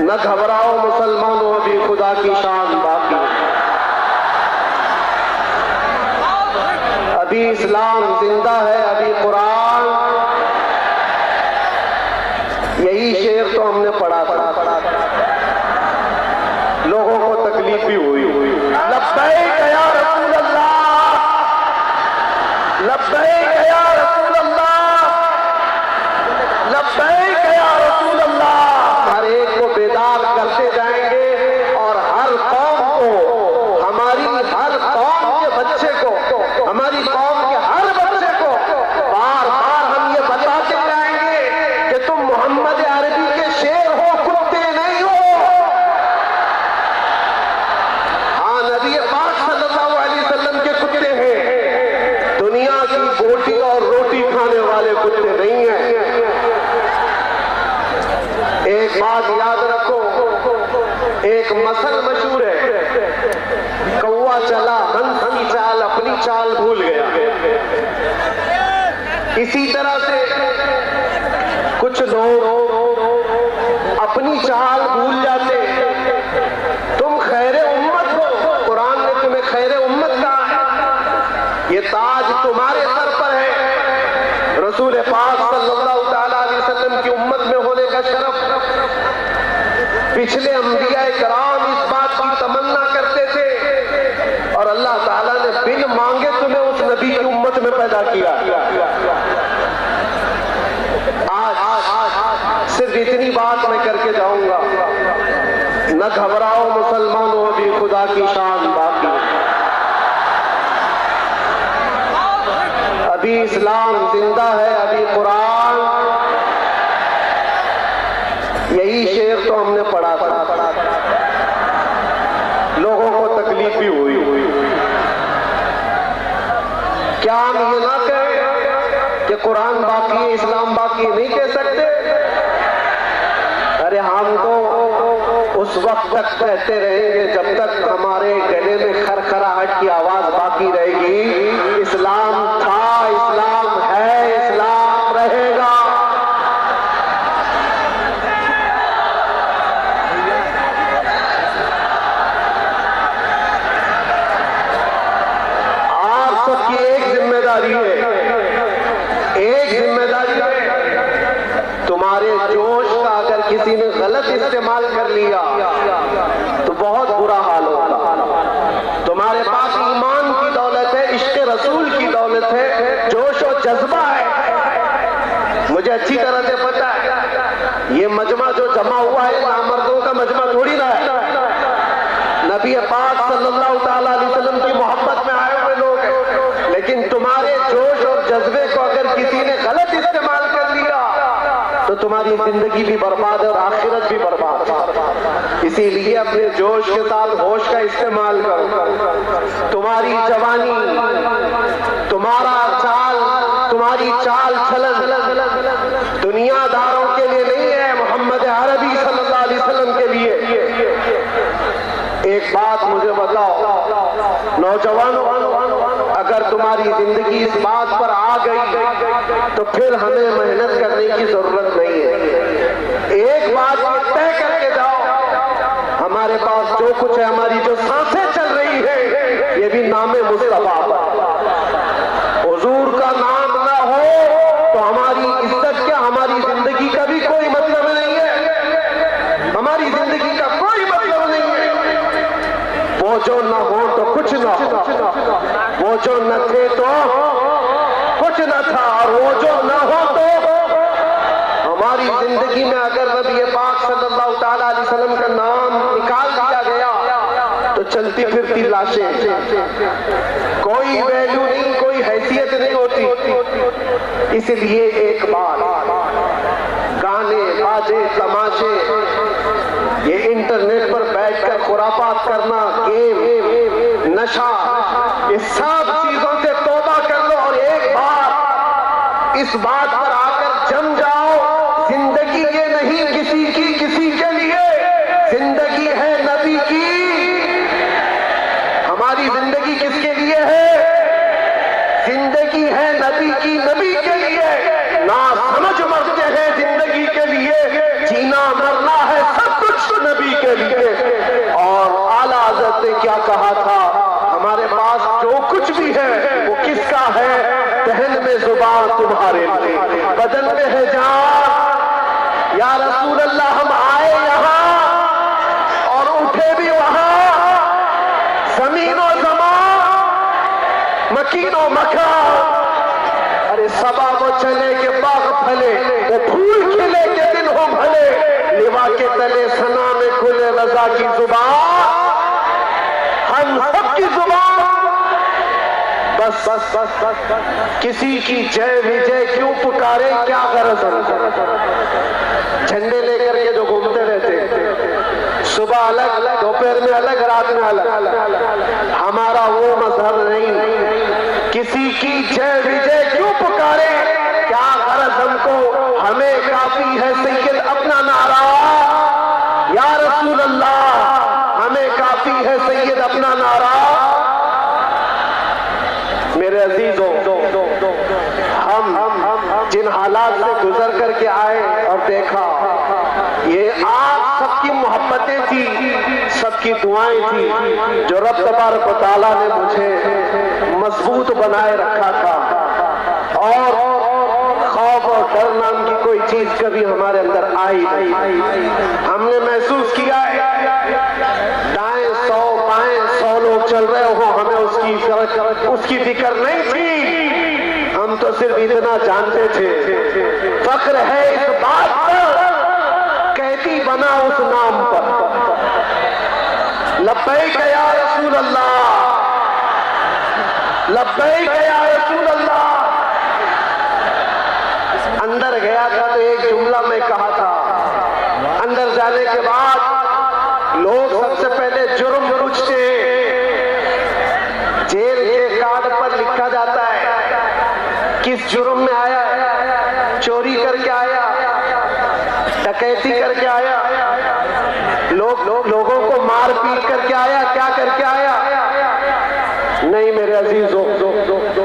न घबराओ मुसलमानों, अभी खुदा की शान बाकी, अभी इस्लाम जिंदा है, अभी कुरान। यही शेर तो हमने पढ़ा था, लोगों को तकलीफ भी हुई। लब्बैक या रसूल अल्लाह, लब्बैक या रसूल अल्लाह, लब्बैक या रसूल अल्लाह। हर एक को बेदार करते जाएंगे और हर कौम को, हमारी हर कौम के बच्चे को, हमारी कौम के हर बच्चे को बार बार हम ये बताते जाएंगे कि तुम मोहम्मद अरबी के शेर हो, कुत्ते नहीं हो। हाँ, नबी पाक सल्लल्लाहु अलैहि वसल्लम के कुत्ते हैं, दुनिया की बोटी और रोटी खाने वाले कुत्ते नहीं हैं। एक बात याद रखो, एक मसल मशहूर है, कौवा चला हंस की चाल, अपनी चाल भूल गया। इसी तरह से कुछ लोग अपनी चाल भूल जाते। तुम खैरे उम्मत हो, कुरान ने तुम्हें खैरे उम्मत कहा है, ये ताज तुम्हारे सर पर है। रसूल पाक सल्लल्लाहु अलैहि वसल्लम की उम्मत में होने का शरफ पिछले अंबिया कराम इस बात की तमन्ना करते थे और अल्लाह ताला ने बिन मांगे तुम्हें उस नबी की उम्मत में पैदा किया। आज सिर्फ इतनी बात मैं करके जाऊंगा, न घबराओ मुसलमानों, अभी खुदा की शान बाकी, अभी इस्लाम जिंदा है, अभी कुरान। यही शेर तो हमने पढ़ा था, लोगों को तकलीफ भी हुई। क्या हम ये ना कहें कि कुरान बाकी है, इस्लाम बाकी है? नहीं कह सकते। अरे हम तो उस वक्त तक कहते रहेंगे जब तक हमारे गले में खरखराहट की आवाज बाकी रहेगी। इस्लाम था, इस्लाम है, इस्लाम रहेगा। आप सबकी एक जिम्मेदारी है, एक जिम्मेदारी है, तुम्हारे जोश का अगर किसी ने गलत इस्तेमाल कर लिया तो बहुत बुरा हाल होगा। तुम्हारे पास ईमान की दौलत है, इश्क़ रसूल की दौलत है, जोश और जज्बा है। मुझे अच्छी तरह से पता है ये मजमा जो जमा हुआ है नामर्दों का मजमा थोड़ी ना है। नबी पाक सल्लल्लाहु अलैहि वसल्लम की मोहब्बत में आए हुए लोग हैं, लेकिन तुम्हारे जोश और जज्बे को अगर किसी ने गलत इस्तेमाल कर लिया तो तुम्हारी जिंदगी भी बर्बाद है और आखिरत भी बर्बाद है। इसीलिए अपने जोश के साथ होश का इस्तेमाल करो। तुम्हारी जवानी, तुम्हारा चाल, तुम्हारी चाल चलन दुनियादारों के लिए नहीं है, मोहम्मद अरबी सल्लल्लाहु अलैहि वसल्लम के लिए। एक बात मुझे बताओ नौजवानों, अगर तुम्हारी जिंदगी इस बात पर आ गई तो फिर हमें मेहनत करने की जरूरत नहीं है। एक बात तय करके जाओ, हमारे पास जो कुछ है, हमारी जो सांसें चल रही है, ये भी नामे मुस्तफा पर। हुजूर का नाम ना हो तो हमारी इज्जत क्या, हमारी जिंदगी का भी कोई मतलब नहीं है, हमारी जिंदगी का कोई मतलब नहीं है। वो जो न हो तो कुछ न हो, वो जो न थे तो कुछ न था, और वो जो न हो तो हमारी जिंदगी में अगर नबी पाक सल्लल्लाहु अलैहि वसल्लम का नाम निकाल दिया गया तो चलती फिरती लाशें, कोई वैल्यू नहीं, कोई हैसियत नहीं होती। इसलिए एक बार गाने बाजे तमाशे, ये इंटरनेट पर बैठकर खुराफात करना, गेम, नशा, इस सब चीजों से तौबा कर लो और एक बार इस बात पर आकर जम जाओ, जिंदगी ये नहीं किसी की किसी के लिए, जिंदगी है नबी की। हमारी जिंदगी किसके लिए है? जिंदगी है नबी की, नबी के लिए। ना समझ मरते हैं जिंदगी के लिए, जीना मरना है सब कुछ बस बस बस बस किसी की जय विजय क्यों पुकारे, क्या गरज है। झंडे लेकर के जो घूमते रहते, सुबह अलग, दोपहर में अलग, रात में अलग, हमारा वो मजहब नहीं। किसी की जय विजय क्यों पुकारे, क्या गरज हमको, हमें काफी है सैयद अपना नारा, या रसूल अल्लाह हमें काफी है सैयद अपना नारा। मेरे अजीजों, हम जिन हालात से गुजर करके आए और देखा, ये आप सबकी मोहब्बतें थी, सबकी दुआएं थी, जो रब तबारक व तआला ने मुझे मजबूत बनाए रखा था। और खौफ और डर नाम की कोई चीज कभी हमारे अंदर आई नहीं। हमने महसूस किया है दाएं 100 बाएं 100 लोग चल रहे हो, हमें उसकी फिक्र नहीं थी। हम तो सिर्फ इतना जानते थे, फख्र है इस बात पर कैदी बना उस नाम पर। लब्बैक या रसूल अल्लाह, लब्बैक या रसूल अल्लाह। अंदर गया था तो एक जुमला मैं कहा था, अंदर जाने के बाद लोग सबसे पहले जुर्म पूछते हैं। जेल के कार्ड पर लिखा जाता है किस जुर्म में आया है, चोरी करके आया, डकैती करके आया, लोगों को मार पीट करके आया, क्या करके आया। नहीं मेरे अजीजों,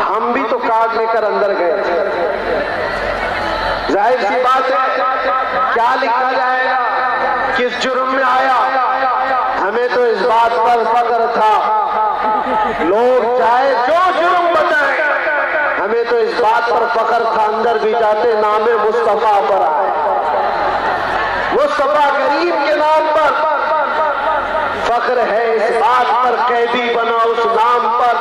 हम भी तो कार्ड लेकर अंदर गए थे। जाहिर सी बात है, क्या लिखा जाएगा, किस जुर्म में आया। हमें तो इस बात पर फख्र था, लोग चाहे जो जुर्म बताएं, हमें तो इस बात पर फख्र था, अंदर भी जाते नामे मुस्तफा पर आए, मुस्तफा करीम के नाम पर फख्र है, इस बात पर कैदी बना उस नाम पर।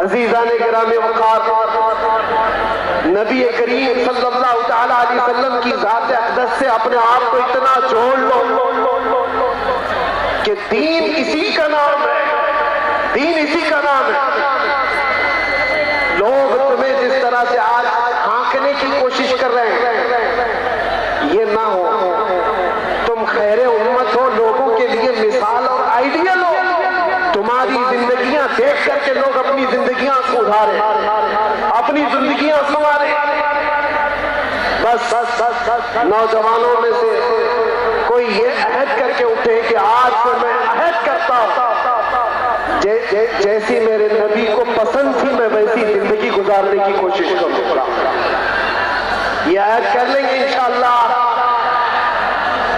अजीजाने गिरामी वक़ार, नबी करीम सल्लल्लाहु तआला अलैहि वसल्लम की ज़ात अक़दस से अपने आप को इतना जोड़ लो कि दीन इसी का नाम है, दीन इसी का नाम है। लोग तुम्हें जिस तरह से आज आंकने की कोशिश कर रहे हैं, ये ना हो। तुम खैरे उम्मत हो, लोगों के लिए मिसाल और आइडियल हो। तुम्हारी जिंदगियां देख करके लोग अपनी जिंदगियां सुधारे, अपनी जिंदगियां संवारे। बस बस बस बस नौजवानों में से कोई ये अहद करके उठे कि आज से मैं अहद करता हूं, जैसी मेरे नबी को पसंद थी मैं वैसी जिंदगी गुजारने की कोशिश करूंगा। ये अहद कर लेंगे इंशाअल्लाह।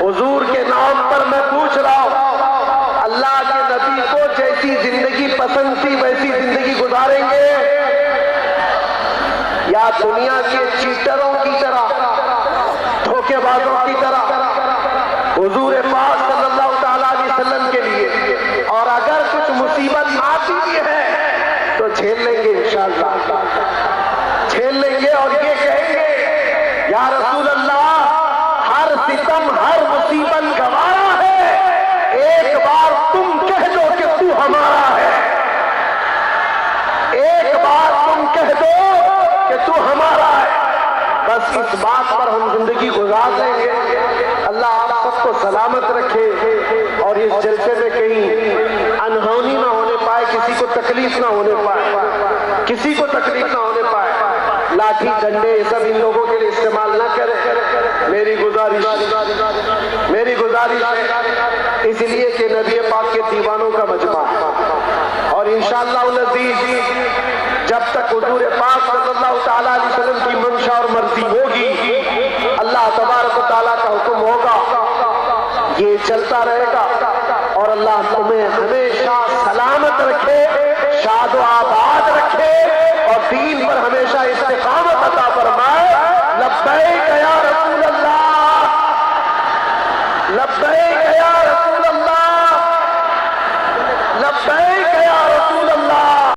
हुजूर के नाम पर मैं पूछ रहा हूं, अल्लाह के नबी को जैसी जिंदगी पसंद थी वैसी जिंदगी गुजारेंगे, या दुनिया के चीटरों की तरह, धोखेबाजों की तरह हुजूर पाक सल्लल्लाहु तआला अलैहि वसल्लम के लिए। और अगर कुछ मुसीबत आती भी है तो झेल लेंगे इंशाअल्लाह, झेल लेंगे और ये कहेंगे या रसूल अल्लाह, हर सितम हर मुसीबत गवारा है, एक बार तुम कह दो कि तू हमारा है, एक बार तुम कह दो कि तू हमारा है। बस इस बात पर हम जिंदगी गुजार लेंगे। अल्लाह आप सबको सलामत रखे और इस जलसे में कहीं अनहोनी ना होने पाए, किसी को तकलीफ ना होने पाए, किसी को तकलीफ ना होने पाए। लाठी डंडे ये सब इन लोगों के लिए इस्तेमाल ना करें। मेरी गुजारिश है, इसलिए कि नबी पाक के दीवानों का मजमा है। और इंशाअल्लाह अज़ीज़ जब तक हुजूर पाक सल्लल्लाहु तआला अलैहि वसल्लम की मंशा और मर्जी होगी, अल्लाह तबारक व तआला का हुक्म होगा, ये चलता रहेगा। और अल्लाह तुम्हें हमेशा सलामत रखे, शाद व आबाद रखे और दीन पर हमेशा इस्तिकामत अता फरमाए। लब्बैक या रसूल अल्लाह, लब्बैक या